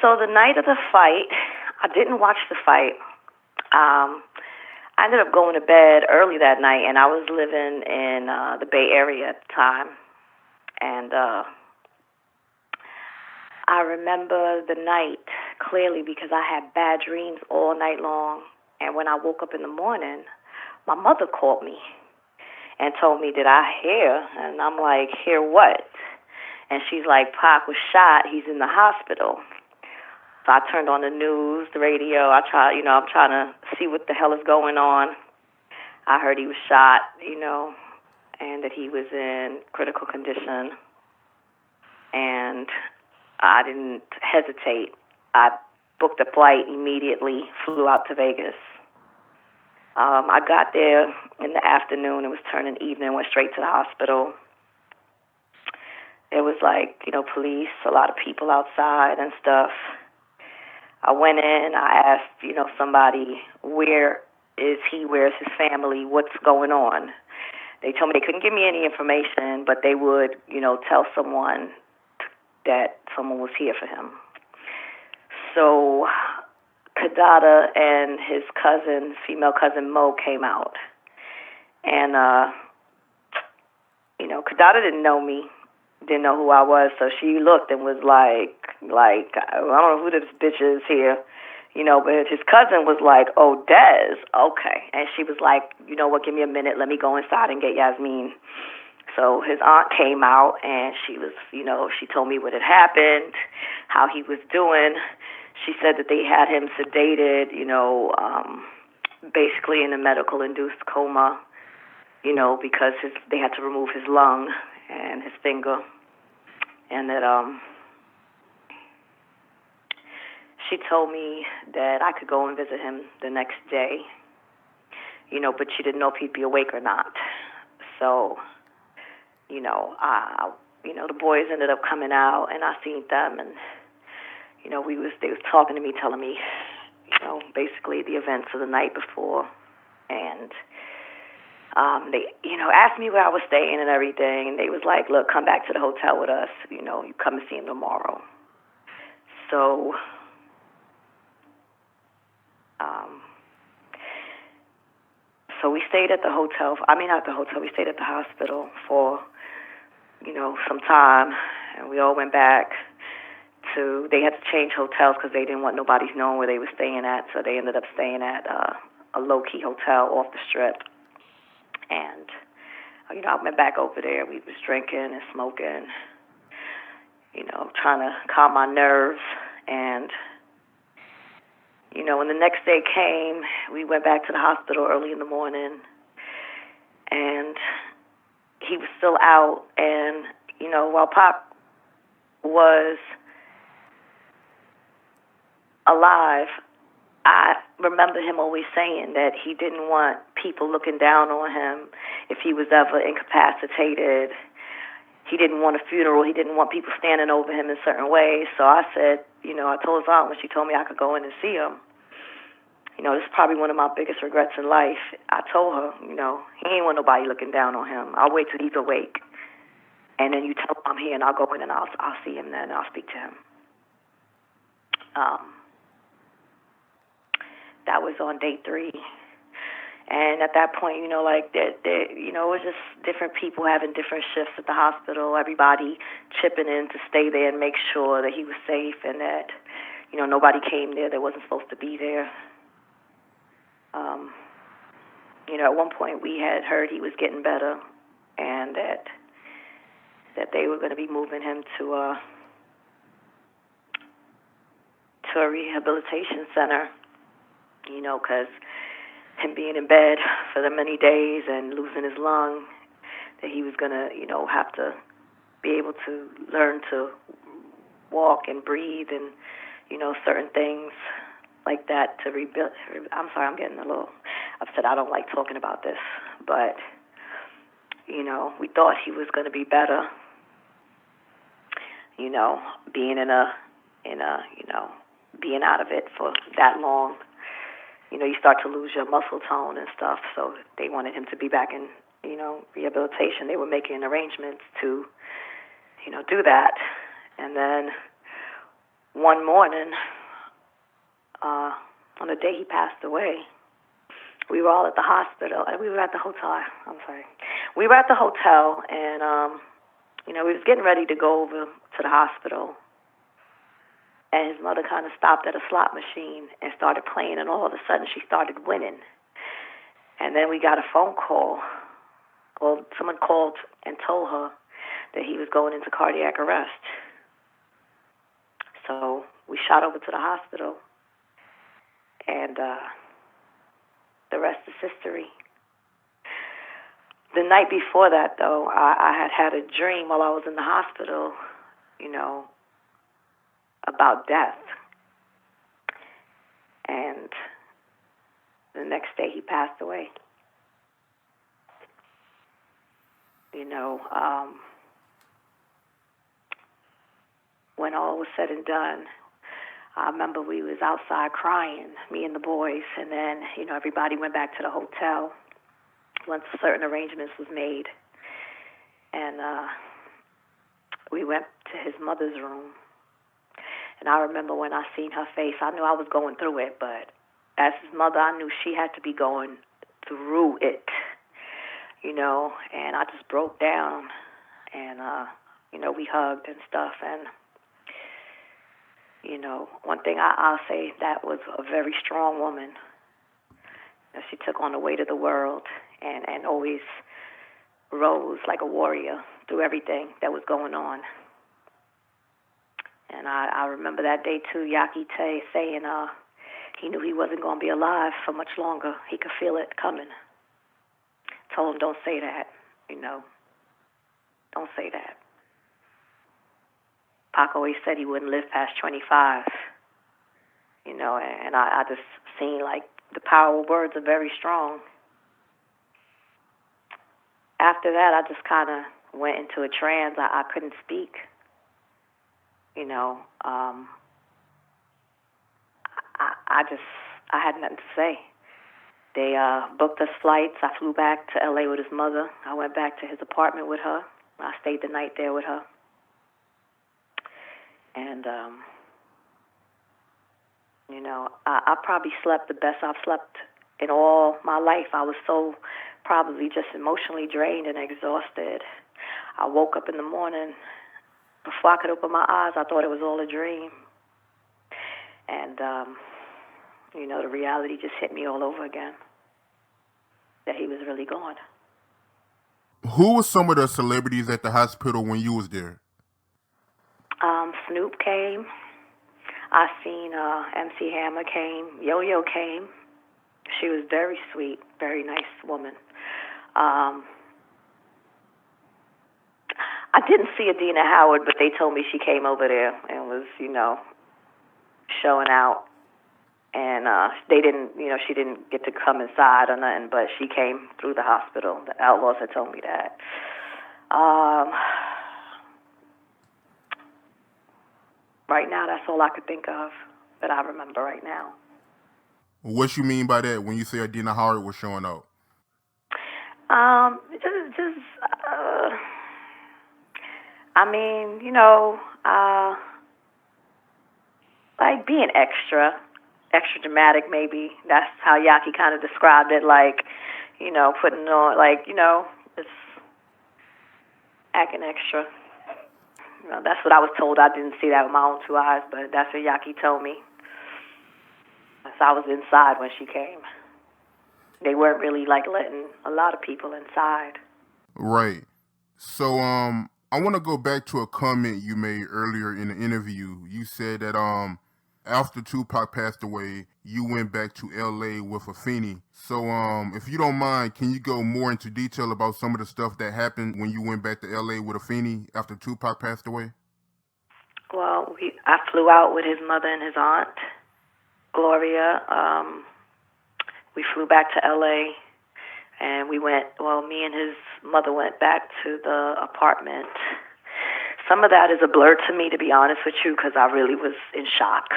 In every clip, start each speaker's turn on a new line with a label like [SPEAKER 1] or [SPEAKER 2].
[SPEAKER 1] So the night of the fight, I didn't watch the fight. I ended up going to bed early that night, and I was living in the Bay Area at the time. And I remember the night clearly because I had bad dreams all night long. And when I woke up in the morning, my mother called me and told me, did I hear? And I'm like, hear what? And she's like, Pac was shot. He's in the hospital. So I turned on the news, the radio. I'm trying to see what the hell is going on. I heard he was shot, and that he was in critical condition. And I didn't hesitate. I booked a flight immediately, flew out to Vegas. I got there in the afternoon. It was turning evening, went straight to the hospital. It was like, police, a lot of people outside and stuff. I went in, I asked, somebody, where is he, where's his family, what's going on? They told me they couldn't give me any information, but they would, tell someone that someone was here for him. So Kadada and his cousin, female cousin Mo, came out. And, Kadada didn't know me, didn't know who I was, so she looked and was like, I don't know who this bitch is here, but his cousin was like, oh, Des, okay. And she was like, you know what, give me a minute, let me go inside and get Yasmin. So his aunt came out, and she was, she told me what had happened, how he was doing. She said that they had him sedated, basically in a medical-induced coma, because they had to remove his lung and his finger. And that she told me that I could go and visit him the next day, but she didn't know if he'd be awake or not. So, the boys ended up coming out, and I seen them, and they was talking to me, telling me, basically the events of the night before, and they, asked me where I was staying and everything, and they was like, look, come back to the hotel with us, you come and see him tomorrow. So, we stayed at the hotel, we stayed at the hospital for, some time, and we all went back they had to change hotels because they didn't want nobody knowing where they were staying at, so they ended up staying at a low-key hotel off the strip. And, I went back over there. We was drinking and smoking, trying to calm my nerves. And, when the next day came, we went back to the hospital early in the morning, and he was still out. And, while Pop was alive, I remember him always saying that he didn't want people looking down on him if he was ever incapacitated. He didn't want a funeral. He didn't want people standing over him in certain ways. So I said, I told his aunt when she told me I could go in and see him, this is probably one of my biggest regrets in life. I told her, he ain't want nobody looking down on him. I'll wait till he's awake. And then you tell him I'm here, and I'll go in and I'll see him then, and I'll speak to him. That was on day 3. And at that point, it was just different people having different shifts at the hospital, everybody chipping in to stay there and make sure that he was safe and that, nobody came there that wasn't supposed to be there. At one point we had heard he was getting better and that they were going to be moving him to a rehabilitation center, because him being in bed for the many days and losing his lung, that he was going to, have to be able to learn to walk and breathe and, certain things like that to rebuild. I'm sorry, I'm getting a little upset. I don't like talking about this, but, we thought he was going to be better, being being out of it for that long. You start to lose your muscle tone and stuff, so they wanted him to be back in, rehabilitation. They were making
[SPEAKER 2] 'Making arrangements to,
[SPEAKER 1] do that. And then,
[SPEAKER 2] 'do that. And then, 'cause him being in bed for the many days and losing his lung, that he was going to, have to be able to learn to walk and breathe and, certain things like that to rebuild. I'm sorry, I'm getting a little upset. I don't like talking about this, but, we thought he was going to be better, being out of it for that long. You start to lose your muscle tone and stuff, so they wanted him to be back in, rehabilitation. They were making arrangements to, do that. And then,
[SPEAKER 1] one morning, on the day he passed away, we were all at the hospital. We were at the hotel. I'm sorry. We were at the hotel, and we was getting ready to go over to the hospital. And his mother kind of stopped at a slot machine and started playing, and all of a sudden she started winning. And then we got a phone call. Well, someone called and told her that he was going into cardiac arrest. So we shot over to the hospital, and the rest is history. The night before that, though, I had a dream while I was in the hospital, about death. And the next day he passed away. When all was said and done, I remember we was outside crying, me and the boys, and then, everybody went back to the hotel once certain arrangements was made. And we went to his mother's room. And I remember when I seen her face, I knew I was going through it, but as his mother, I knew she had to be going through it, and I just broke down, and, we hugged and stuff, and, one thing I'll say, that was a very strong woman. She took on the weight of the world and always rose like a warrior through everything that was going on. And I remember that day, too, Yaki saying he knew he wasn't going to be alive for much longer. He could feel it coming. Told him, don't say that, Don't say that. Pac always said he wouldn't live past 25, and I just seen, like, the power of words are very strong. After that, I just kind of went into a trance. I couldn't speak. I had nothing to say. They booked us flights. I flew back to L.A. with his mother. I went back to his apartment with her. I stayed the night there with her. And, I probably slept the best I've slept in all my life. I was so probably just emotionally drained and exhausted. I woke up in the morning. Before I could open my eyes, I thought it was all a dream. And, the reality just hit me all over again, that he was really gone.
[SPEAKER 2] Who was some of the celebrities at the hospital when you was there?
[SPEAKER 1] Snoop came. I seen MC Hammer came. Yo-Yo came. She was very sweet, very nice woman. I didn't see Adina Howard, but they told me she came over there and was, showing out. And they didn't, she didn't get to come inside or nothing, but she came through the hospital. The Outlaws had told me that. Right now, that's all I could think of that I remember right now.
[SPEAKER 2] What you mean by that when you say Adina Howard was showing up?
[SPEAKER 1] Like being extra dramatic, maybe. That's how Yaki kind of described it, like, putting on, like, just acting extra. That's what I was told. I didn't see that with my own two eyes, but that's what Yaki told me. So I was inside when she came. They weren't really, like, letting a lot of people inside.
[SPEAKER 2] Right. So, I want to go back to a comment you made earlier in the interview. You said that, after Tupac passed away, you went back to L.A. with Afeni. So, if you don't mind, can you go more into detail about some of the stuff that happened when you went back to L.A. with Afeni after Tupac passed away?
[SPEAKER 1] Well, I flew out with his mother and his aunt, Gloria. We flew back to L.A., and me and his mother went back to the apartment. Some of that is a blur to me, to be honest with you, because I really was in shock.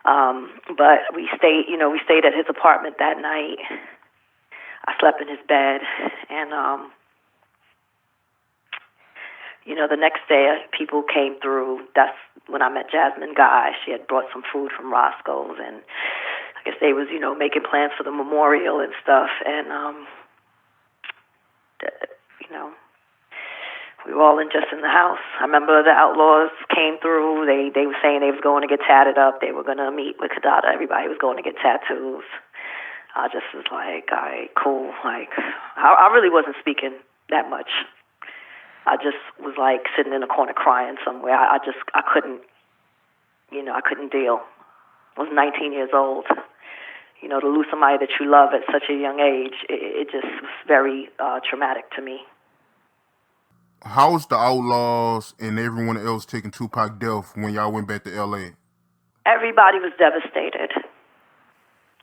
[SPEAKER 1] But we stayed at his apartment that night. I slept in his bed, and The next day, people came through. That's when I met Jasmine Guy. She had brought some food from Roscoe's, and I guess they was, making plans for the memorial and stuff. And, we were all just in the house. I remember the Outlaws came through. They were saying they was going to get tatted up. They were going to meet with Kadada. Everybody was going to get tattoos. I just was like, all right, cool. Like, I really wasn't speaking that much. I just was like sitting in a corner crying somewhere. I couldn't, I couldn't deal. I was 19 years old. To lose somebody that you love at such a young age, it just was very traumatic to me.
[SPEAKER 2] How was the Outlaws and everyone else taking Tupac death when y'all went back to L.A.?
[SPEAKER 1] Everybody was devastated.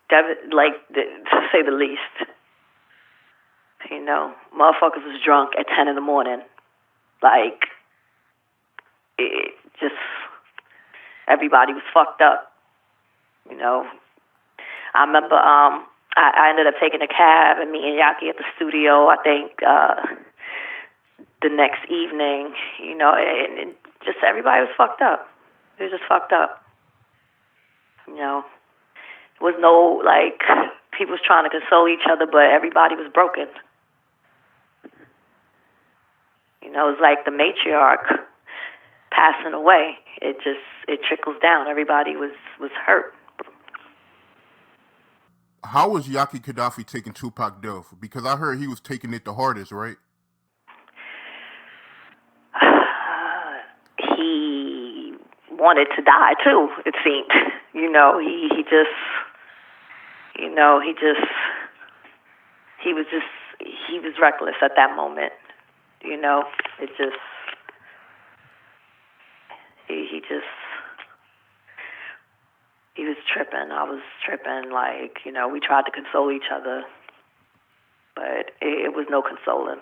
[SPEAKER 1] To say the least. Motherfuckers was drunk at 10 in the morning. Like, it just, everybody was fucked up. I remember I ended up taking a cab and meeting Yaki at the studio, I think, the next evening, and just everybody was fucked up. It was just fucked up. There was no, people was trying to console each other, but everybody was broken. It was like the matriarch passing away. It trickles down. Everybody was hurt.
[SPEAKER 2] How was Yaki Kadafi taking Tupac death? Because I heard he was taking it the hardest, right?
[SPEAKER 1] He wanted to die too, it seemed. He was reckless at that moment. He was tripping. I was tripping. We tried to console each other, but it was no consoling.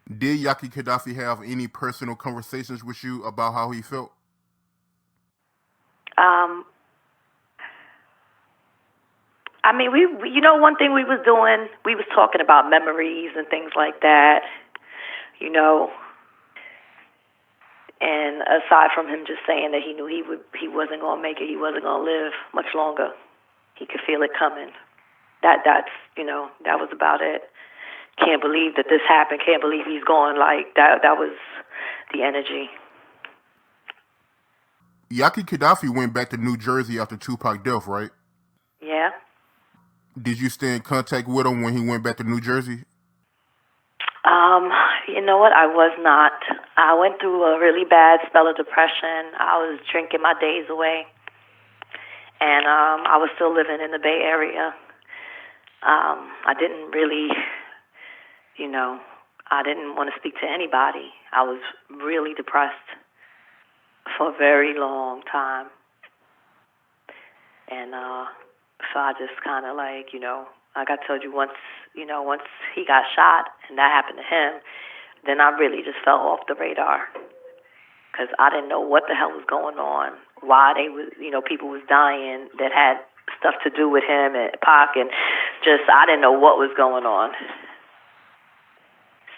[SPEAKER 2] Did Yaki Kadafi have any personal conversations with you about how he felt?
[SPEAKER 1] One thing we was doing, we was talking about memories and things like that, And aside from him just saying that he knew he wasn't going to make it, he wasn't going to live much longer. He could feel it coming. That was about it. Can't believe that this happened. Can't believe he's gone. That was the energy.
[SPEAKER 2] Yaki Kadafi went back to New Jersey after Tupac death, right?
[SPEAKER 1] Yeah.
[SPEAKER 2] Did you stay in contact with him when he went back to New Jersey?
[SPEAKER 1] You know what? I was not. I went through a really bad spell of depression. I was drinking my days away. And I was still living in the Bay Area. I didn't really, I didn't want to speak to anybody. I was really depressed for a very long time. And so I just kind of like I told you, once he got shot and that happened to him, then I really just fell off the radar because I didn't know what the hell was going on, why they was, people was dying that had stuff to do with him and Pac, and I didn't know what was going on.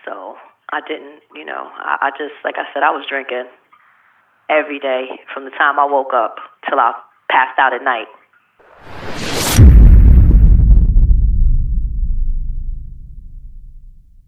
[SPEAKER 1] So I didn't, I just, like I said, I was drinking every day from the time I woke up till I passed out at night.